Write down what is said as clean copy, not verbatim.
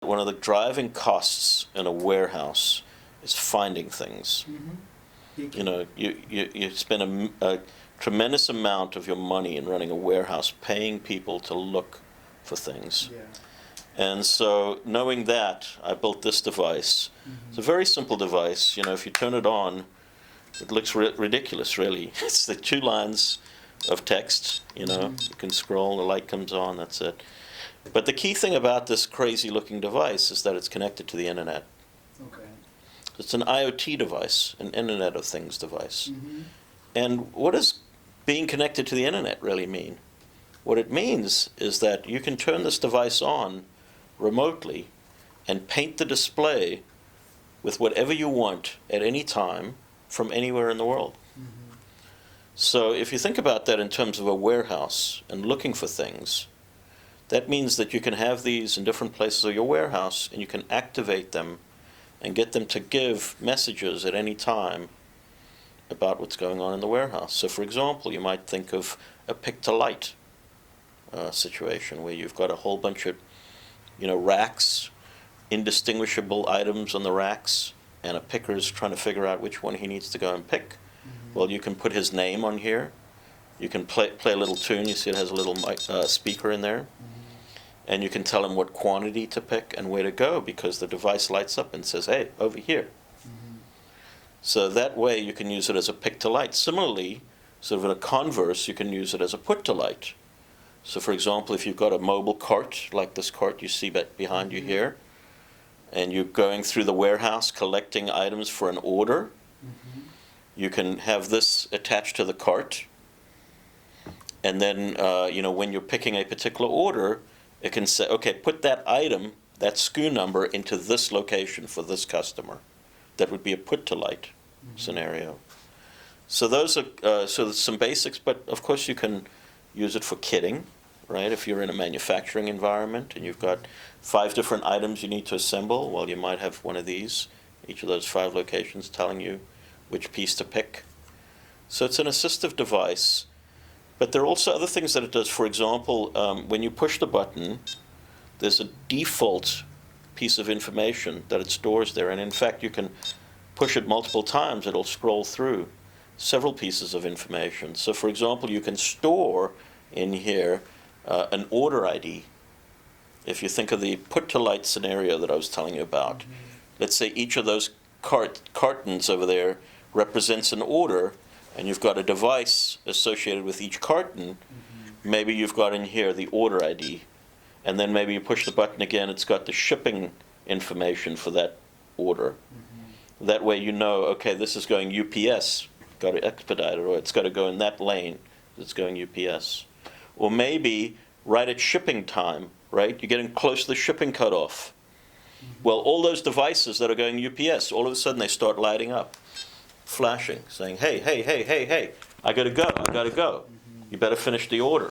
One of the driving costs in a warehouse is finding things. You know, you spend a tremendous amount of your money in running a warehouse paying people to look for things. Yeah. And so knowing that, I built this device. It's a very simple device. You know, if you turn it on, it looks ridiculous, really. It's the 2 lines of text, you know. You can scroll, the light comes on, that's it. But the key thing about this crazy-looking device is that it's connected to the internet. Okay. It's an IoT device, an Internet of Things device. And what does being connected to the internet really mean? What it means is that you can turn this device on remotely and paint the display with whatever you want at any time from anywhere in the world. So if you think about that in terms of a warehouse and looking for things, that means that you can have these in different places of your warehouse and you can activate them and get them to give messages at any time about what's going on in the warehouse. So for example, you might think of a pick-to-light situation where you've got a whole bunch of, you know, racks, indistinguishable items on the racks, and a picker is trying to figure out which one he needs to go and pick. Well, you can put his name on here. You can play a little tune. You see it has a little speaker in there. And you can tell him what quantity to pick and where to go because the device lights up and says, hey, over here. So that way you can use it as a pick-to-light. Similarly, sort of in a converse, you can use it as a put-to-light. So for example, if you've got a mobile cart, like this cart you see behind you here, and you're going through the warehouse collecting items for an order, you can have this attached to the cart. And then, you know, when you're picking a particular order, it can say, okay, put that item, that SKU number, into this location for this customer. That would be a put-to-light scenario. So those are so there's some basics, but of course you can use it for kitting, right? If you're in a manufacturing environment and you've got 5 different items you need to assemble, well, you might have one of these, each of those 5 locations telling you which piece to pick. So it's an assistive device. But there are also other things that it does. For example, when you push the button, there's a default piece of information that it stores there. And in fact, you can push it multiple times. It'll scroll through several pieces of information. So for example, you can store in here an order ID. If you think of the put-to-light scenario that I was telling you about, let's say each of those cartons over there represents an order, and you've got a device associated with each carton. Maybe you've got in here the order ID. And then maybe you push the button again, it's got the shipping information for that order. That way you know, okay, this is going UPS, got to expedite it, or it's got to go in that lane, it's going UPS. Or maybe right at shipping time, right? You're getting close to the shipping cutoff. Well, all those devices that are going UPS, all of a sudden they start lighting up, flashing, saying, hey, hey, hey, hey, hey, I gotta go, I gotta go. You better finish the order.